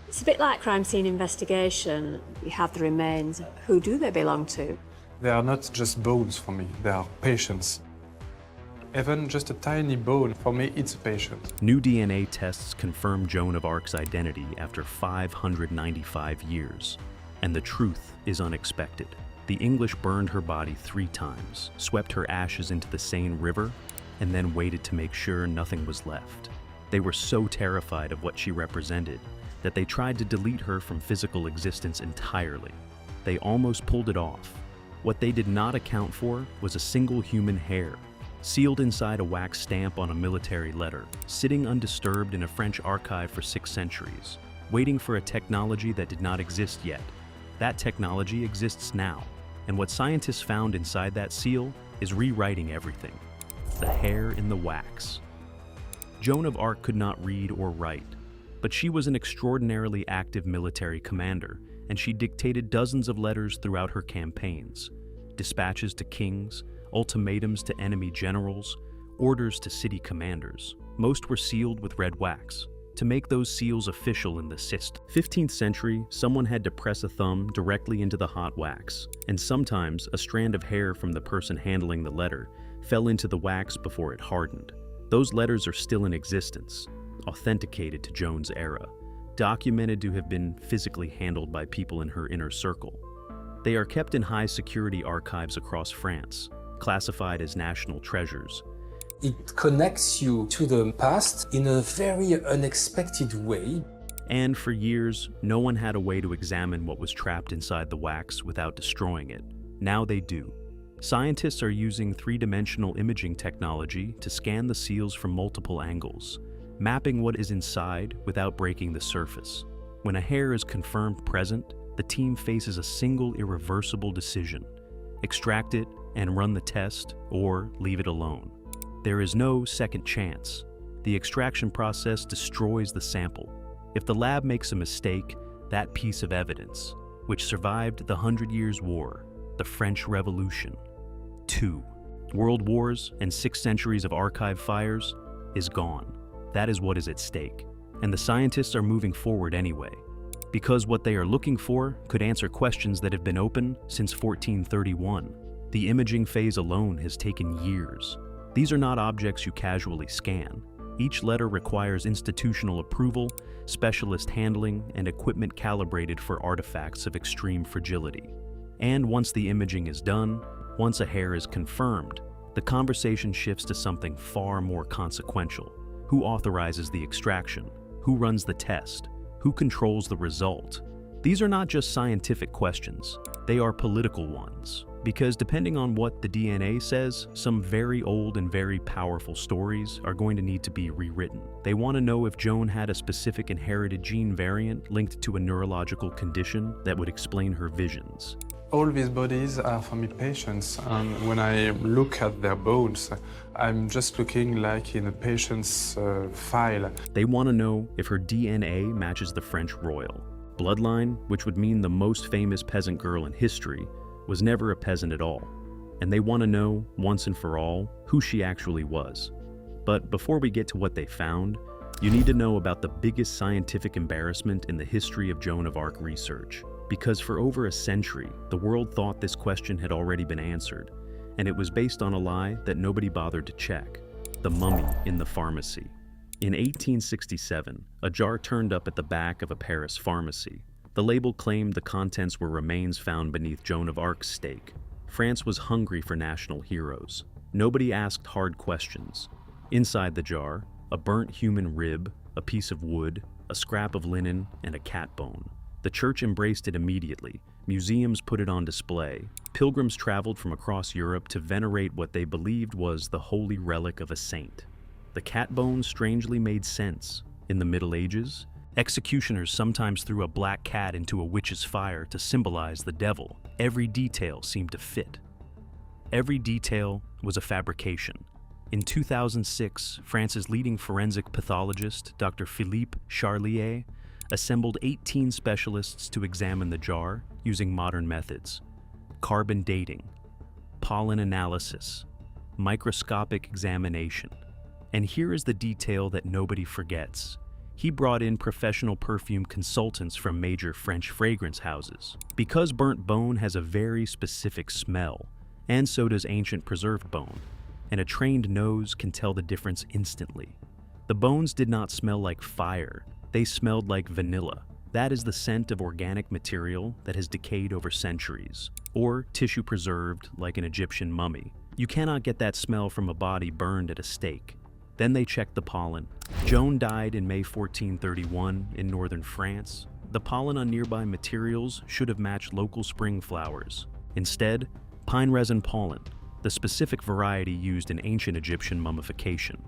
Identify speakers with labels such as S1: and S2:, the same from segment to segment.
S1: It's a bit like crime scene investigation. You have the remains. Who do they belong to?
S2: They are not just bones for me, they are patients. Even just a tiny bone, for me, it's a patient.
S3: New DNA tests confirm Joan of Arc's identity after 595 years. And the truth is unexpected. The English burned her body 3 times, swept her ashes into the Seine River, and then waited to make sure nothing was left. They were so terrified of what she represented that they tried to delete her from physical existence entirely. They almost pulled it off. What they did not account for was a single human hair, sealed inside a wax stamp on a military letter, sitting undisturbed in a French archive for 6 centuries, waiting for a technology that did not exist yet. That technology exists now, and what scientists found inside that seal is rewriting everything. The hair in the wax. Joan of Arc could not read or write, but she was an extraordinarily active military commander, and she dictated dozens of letters throughout her campaigns. Dispatches to kings, ultimatums to enemy generals, orders to city commanders. Most were sealed with red wax. To make those seals official in the 15th century, someone had to press a thumb directly into the hot wax, and sometimes a strand of hair from the person handling the letter fell into the wax before it hardened. Those letters are still in existence, authenticated to Joan's era, documented to have been physically handled by people in her inner circle. They are kept in high-security archives across France, classified as national treasures.
S4: It connects you to the past in a very unexpected way.
S3: And for years, no one had a way to examine what was trapped inside the wax without destroying it. Now they do. Scientists are using 3-dimensional imaging technology to scan the seals from multiple angles, mapping what is inside without breaking the surface. When a hair is confirmed present, the team faces a single irreversible decision: extract it and run the test, or leave it alone. There is no second chance. The extraction process destroys the sample. If the lab makes a mistake, that piece of evidence, which survived the 100 Years' War, the French Revolution, 2 World Wars, and 6 centuries of archive fires, is gone. That is what is at stake. And the scientists are moving forward anyway, because what they are looking for could answer questions that have been open since 1431. The imaging phase alone has taken years. These are not objects you casually scan. Each letter requires institutional approval, specialist handling, and equipment calibrated for artifacts of extreme fragility. And once the imaging is done, once a hair is confirmed, the conversation shifts to something far more consequential. Who authorizes the extraction? Who runs the test? Who controls the result? These are not just scientific questions, they are political ones. Because depending on what the DNA says, some very old and very powerful stories are going to need to be rewritten. They want to know if Joan had a specific inherited gene variant linked to a neurological condition that would explain her visions.
S2: All these bodies are for me patients, and when I look at their bones, I'm just looking like in a patient's file.
S3: They want to know if her DNA matches the French royal bloodline, which would mean the most famous peasant girl in history was never a peasant at all. And they want to know, once and for all, who she actually was. But before we get to what they found, you need to know about the biggest scientific embarrassment in the history of Joan of Arc research. Because for over a century, the world thought this question had already been answered, and it was based on a lie that nobody bothered to check: the mummy in the pharmacy. In 1867, a jar turned up at the back of a Paris pharmacy. The label claimed the contents were remains found beneath Joan of Arc's stake. France was hungry for national heroes. Nobody asked hard questions. Inside the jar, a burnt human rib, a piece of wood, a scrap of linen, and a cat bone. The church embraced it immediately. Museums put it on display. Pilgrims traveled from across Europe to venerate what they believed was the holy relic of a saint. The cat bone strangely made sense. In the Middle Ages, executioners sometimes threw a black cat into a witch's fire to symbolize the devil. Every detail seemed to fit. Every detail was a fabrication. In 2006, France's leading forensic pathologist, Dr. Philippe Charlier, assembled 18 specialists to examine the jar using modern methods: carbon dating, pollen analysis, microscopic examination. And here is the detail that nobody forgets. He brought in professional perfume consultants from major French fragrance houses. Because burnt bone has a very specific smell, and so does ancient preserved bone, and a trained nose can tell the difference instantly. The bones did not smell like fire, they smelled like vanilla. That is the scent of organic material that has decayed over centuries, or tissue preserved like an Egyptian mummy. You cannot get that smell from a body burned at a stake. Then they checked the pollen. Joan died in May 1431 in northern France. The pollen on nearby materials should have matched local spring flowers. Instead, pine resin pollen, the specific variety used in ancient Egyptian mummification.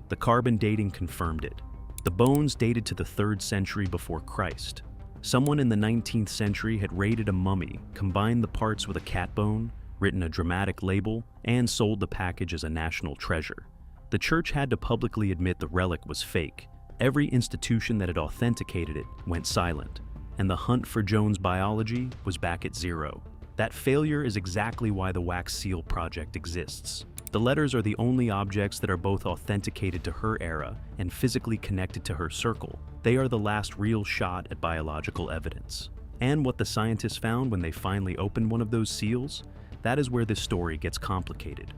S3: The carbon dating confirmed it. The bones dated to the 3rd century before Christ. Someone in the 19th century had raided a mummy, combined the parts with a cat bone, written a dramatic label, and sold the package as a national treasure. The church had to publicly admit the relic was fake. Every institution that had authenticated it went silent, and the hunt for Joan's biology was back at zero. That failure is exactly why the Wax Seal Project exists. The letters are the only objects that are both authenticated to her era and physically connected to her circle. They are the last real shot at biological evidence. And what the scientists found when they finally opened one of those seals, that is where this story gets complicated.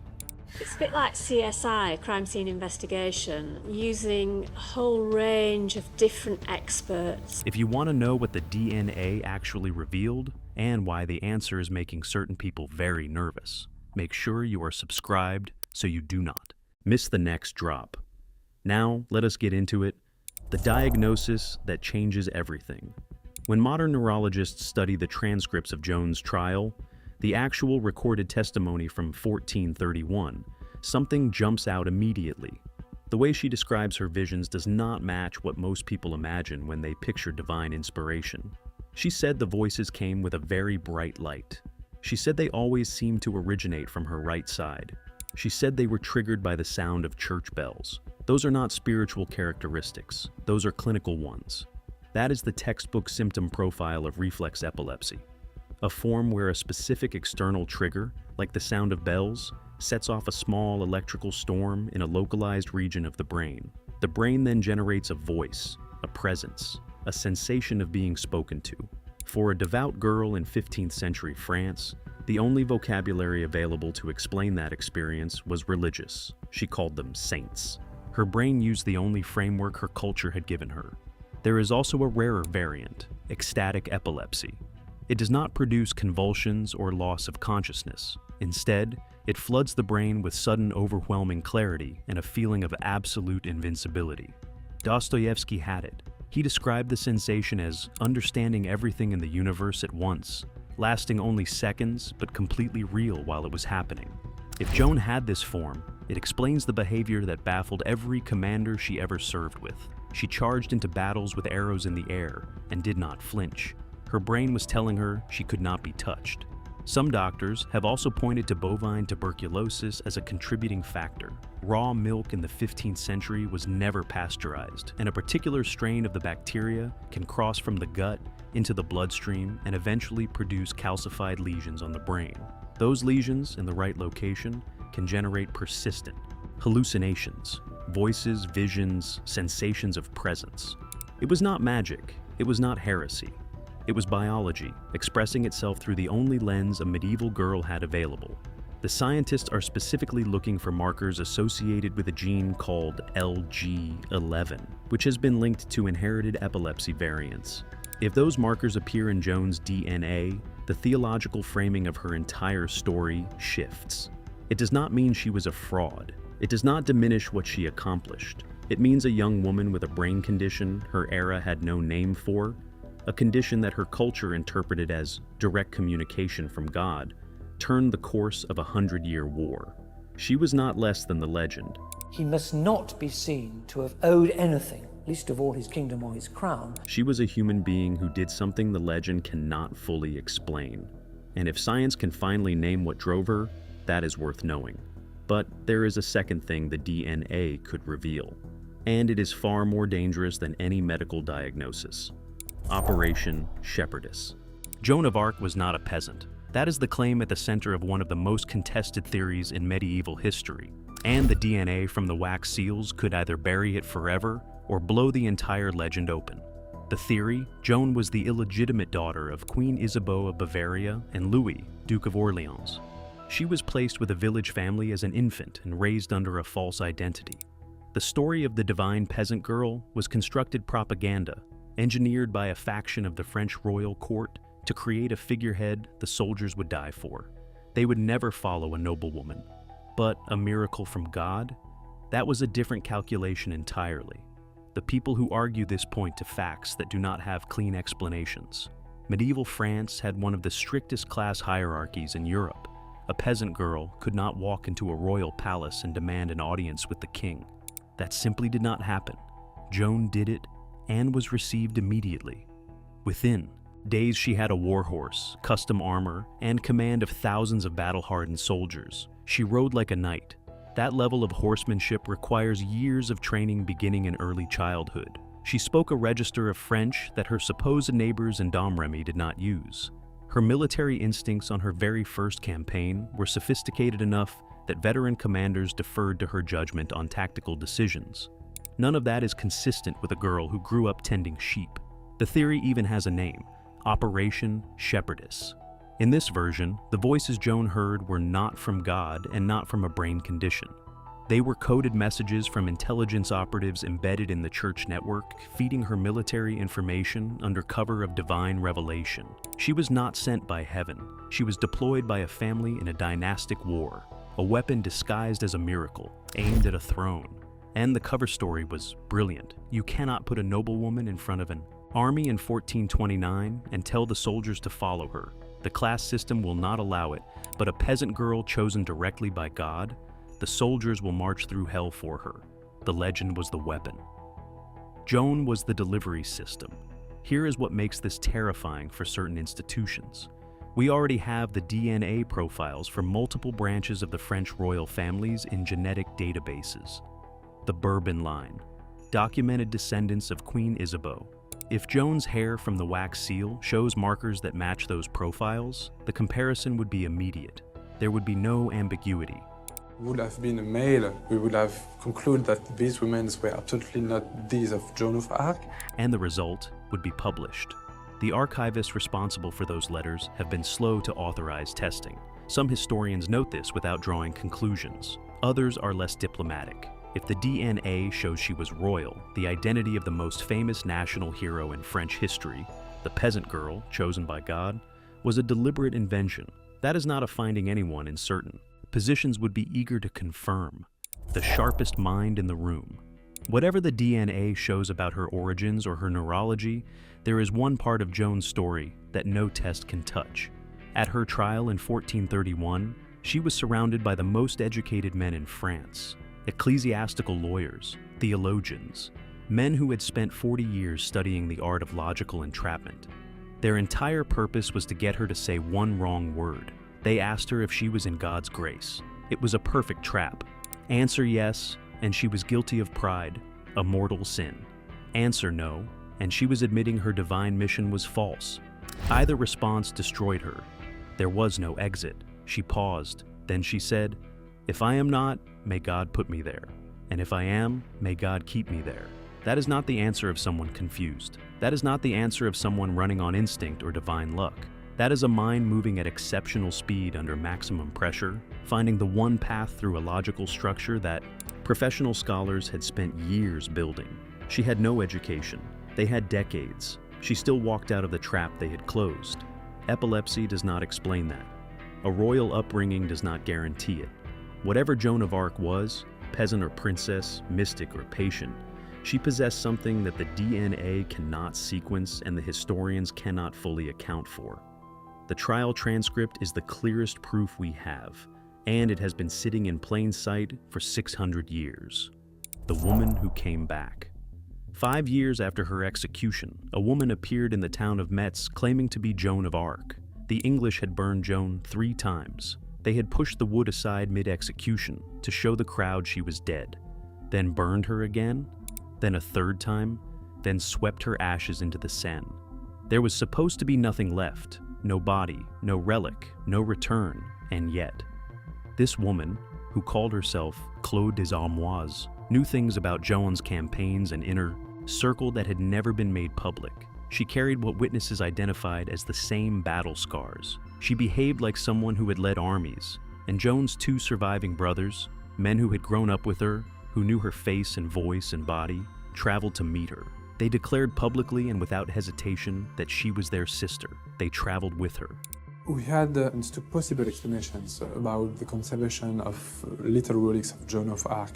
S1: It's a bit like CSI, crime scene investigation, using a whole range of different experts.
S3: If you want to know what the DNA actually revealed and why the answer is making certain people very nervous, make sure you are subscribed so you do not miss the next drop. Now, let us get into it. The diagnosis that changes everything. When modern neurologists study the transcripts of Joan's trial, the actual recorded testimony from 1431, something jumps out immediately. The way she describes her visions does not match what most people imagine when they picture divine inspiration. She said the voices came with a very bright light. She said they always seemed to originate from her right side. She said they were triggered by the sound of church bells. Those are not spiritual characteristics. Those are clinical ones. That is the textbook symptom profile of reflex epilepsy. A form where a specific external trigger, like the sound of bells, sets off a small electrical storm in a localized region of the brain. The brain then generates a voice, a presence, a sensation of being spoken to. For a devout girl in 15th century France, the only vocabulary available to explain that experience was religious. She called them saints. Her brain used the only framework her culture had given her. There is also a rarer variant, ecstatic epilepsy. It does not produce convulsions or loss of consciousness. Instead, it floods the brain with sudden overwhelming clarity and a feeling of absolute invincibility. Dostoevsky had it. He described the sensation as understanding everything in the universe at once, lasting only seconds but completely real while it was happening. If Joan had this form, it explains the behavior that baffled every commander she ever served with. She charged into battles with arrows in the air and did not flinch. Her brain was telling her she could not be touched. Some doctors have also pointed to bovine tuberculosis as a contributing factor. Raw milk in the 15th century was never pasteurized, and a particular strain of the bacteria can cross from the gut into the bloodstream and eventually produce calcified lesions on the brain. Those lesions, in the right location, can generate persistent hallucinations, voices, visions, sensations of presence. It was not magic. It was not heresy. It was biology, expressing itself through the only lens a medieval girl had available. The scientists are specifically looking for markers associated with a gene called LG11, which has been linked to inherited epilepsy variants. If those markers appear in Joan's DNA, the theological framing of her entire story shifts. It does not mean she was a fraud. It does not diminish what she accomplished. It means a young woman with a brain condition her era had no name for, a condition that her culture interpreted as direct communication from God, turned the course of a 100-year war. She was not less than the legend.
S5: He must not be seen to have owed anything, least of all his kingdom or his crown.
S3: She was a human being who did something the legend cannot fully explain. And if science can finally name what drove her, that is worth knowing. But there is a second thing the DNA could reveal. And it is far more dangerous than any medical diagnosis. Operation Shepherdess. Joan of Arc was not a peasant. That is the claim at the center of one of the most contested theories in medieval history. And the DNA from the wax seals could either bury it forever or blow the entire legend open. The theory: Joan was the illegitimate daughter of Queen Isabeau of Bavaria and Louis, Duke of Orleans. She was placed with a village family as an infant and raised under a false identity. The story of the divine peasant girl was constructed propaganda, engineered by a faction of the French royal court to create a figurehead the soldiers would die for. They would never follow a noblewoman. But a miracle from God? That was a different calculation entirely. The people who argue this point to facts that do not have clean explanations. Medieval France had one of the strictest class hierarchies in Europe. A peasant girl could not walk into a royal palace and demand an audience with the king. That simply did not happen. Joan did it and was received immediately. Within days, she had a war horse, custom armor, and command of thousands of battle-hardened soldiers. She rode like a knight. That level of horsemanship requires years of training beginning in early childhood. She spoke a register of French that her supposed neighbors in Domremy did not use. Her military instincts on her very first campaign were sophisticated enough that veteran commanders deferred to her judgment on tactical decisions. None of that is consistent with a girl who grew up tending sheep. The theory even has a name: Operation Shepherdess. In this version, the voices Joan heard were not from God and not from a brain condition. They were coded messages from intelligence operatives embedded in the church network, feeding her military information under cover of divine revelation. She was not sent by heaven. She was deployed by a family in a dynastic war, a weapon disguised as a miracle, aimed at a throne. And the cover story was brilliant. You cannot put a noblewoman in front of an army in 1429 and tell the soldiers to follow her. The class system will not allow it, but a peasant girl chosen directly by God, the soldiers will march through hell for her. The legend was the weapon. Joan was the delivery system. Here is what makes this terrifying for certain institutions. We already have the DNA profiles for multiple branches of the French royal families in genetic databases. The Bourbon line, documented descendants of Queen Isabeau. If Joan's hair from the wax seal shows markers that match those profiles, the comparison would be immediate. There would be no ambiguity.
S2: Would have been a male, we would have concluded that these women were absolutely not these of Joan of Arc.
S3: And the result would be published. The archivists responsible for those letters have been slow to authorize testing. Some historians note this without drawing conclusions. Others are less diplomatic. If the DNA shows she was royal, the identity of the most famous national hero in French history, the peasant girl chosen by God, was a deliberate invention. That is not a finding anyone is certain. Positions would be eager to confirm. The sharpest mind in the room. Whatever the DNA shows about her origins or her neurology, there is one part of Joan's story that no test can touch. At her trial in 1431, she was surrounded by the most educated men in France. Ecclesiastical lawyers, theologians, men who had spent 40 years studying the art of logical entrapment. Their entire purpose was to get her to say one wrong word. They asked her if she was in God's grace. It was a perfect trap. Answer yes, and she was guilty of pride, a mortal sin. Answer no, and she was admitting her divine mission was false. Either response destroyed her. There was no exit. She paused. Then she said, "If I am not, may God put me there. And if I am, may God keep me there." That is not the answer of someone confused. That is not the answer of someone running on instinct or divine luck. That is a mind moving at exceptional speed under maximum pressure, finding the one path through a logical structure that professional scholars had spent years building. She had no education. They had decades. She still walked out of the trap they had closed. Epilepsy does not explain that. A royal upbringing does not guarantee it. Whatever Joan of Arc was, peasant or princess, mystic or patient, she possessed something that the DNA cannot sequence and the historians cannot fully account for. The trial transcript is the clearest proof we have, and it has been sitting in plain sight for 600 years. The woman who came back. 5 years after her execution, a woman appeared in the town of Metz claiming to be Joan of Arc. The English had burned Joan 3 times. They had pushed the wood aside mid-execution to show the crowd she was dead, then burned her again, then a 3rd time, then swept her ashes into the Seine. There was supposed to be nothing left. No body, no relic, no return, and yet, this woman, who called herself Claude des Armoises, New things about Joan's campaigns and inner circle that had never been made public. She carried what witnesses identified as the same battle scars. She behaved like someone who had led armies, and Joan's two surviving brothers, men who had grown up with her, who knew her face and voice and body, traveled to meet her. They declared publicly and without hesitation that she was their sister. They traveled with her.
S2: We had two possible explanations about the conservation of little relics of Joan of Arc.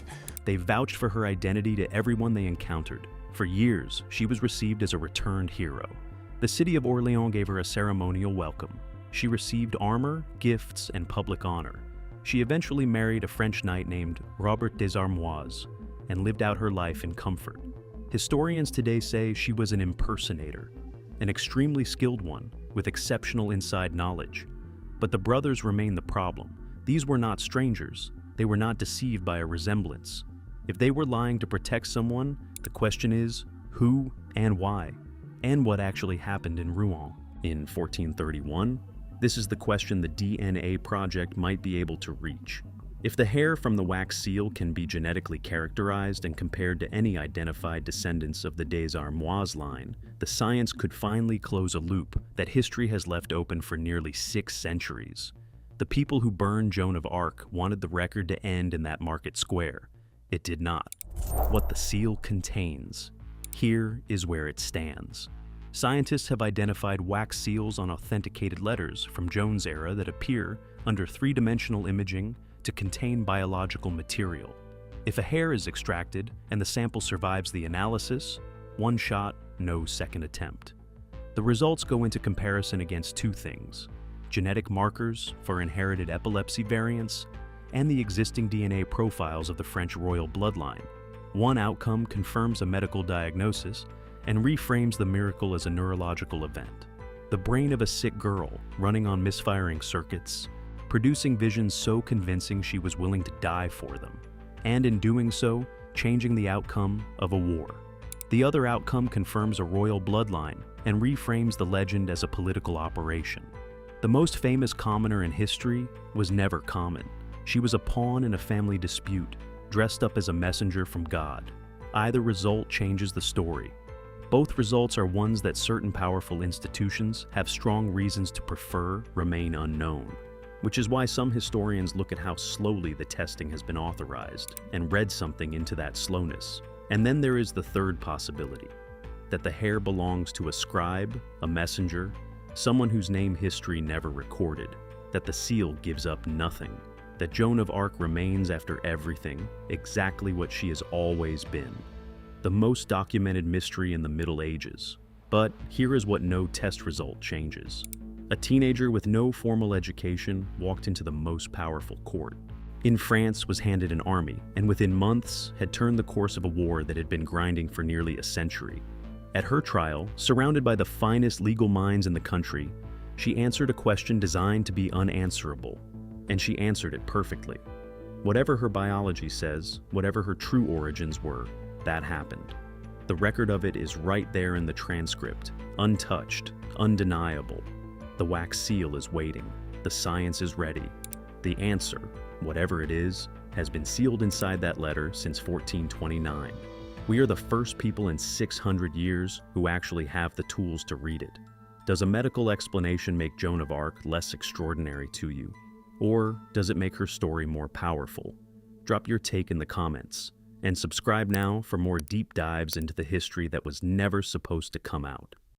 S3: They vouched for her identity to everyone they encountered. For years, she was received as a returned hero. The city of Orléans gave her a ceremonial welcome. She received armor, gifts, and public honor. She eventually married a French knight named Robert des Armois and lived out her life in comfort. Historians today say she was an impersonator, an extremely skilled one with exceptional inside knowledge. But the brothers remain the problem. These were not strangers. They were not deceived by a resemblance. If they were lying to protect someone, the question is, who and why? And what actually happened in Rouen in 1431? This is the question the DNA Project might be able to reach. If the hair from the wax seal can be genetically characterized and compared to any identified descendants of the Des Armois line, the science could finally close a loop that history has left open for nearly 6 centuries. The people who burned Joan of Arc wanted the record to end in that market square. It did not. What the seal contains. Here is where it stands. Scientists have identified wax seals on authenticated letters from Joan's era that appear under 3-dimensional imaging to contain biological material. If a hair is extracted and the sample survives the analysis, one shot, no second attempt. The results go into comparison against 2 things: genetic markers for inherited epilepsy variants and the existing DNA profiles of the French royal bloodline. One outcome confirms a medical diagnosis and reframes the miracle as a neurological event. The brain of a sick girl running on misfiring circuits, producing visions so convincing she was willing to die for them, and in doing so, changing the outcome of a war. The other outcome confirms a royal bloodline and reframes the legend as a political operation. The most famous commoner in history was never common. She was a pawn in a family dispute, dressed up as a messenger from God. Either result changes the story. Both results are ones that certain powerful institutions have strong reasons to prefer remain unknown, which is why some historians look at how slowly the testing has been authorized and read something into that slowness. And then there is the third possibility, that the hair belongs to a scribe, a messenger, someone whose name history never recorded, that the seal gives up nothing, that Joan of Arc remains after everything exactly what she has always been, the most documented mystery in the Middle Ages. But here is what no test result changes. A teenager with no formal education walked into the most powerful court. In France, was handed an army, and within months had turned the course of a war that had been grinding for nearly a century. At her trial, surrounded by the finest legal minds in the country, she answered a question designed to be unanswerable, and she answered it perfectly. Whatever her biology says, whatever her true origins were, that happened. The record of it is right there in the transcript, untouched, undeniable. The wax seal is waiting. The science is ready. The answer, whatever it is, has been sealed inside that letter since 1429. We are the first people in 600 years who actually have the tools to read it. Does a medical explanation make Joan of Arc less extraordinary to you? Or does it make her story more powerful? Drop your take in the comments, and subscribe now for more deep dives into the history that was never supposed to come out.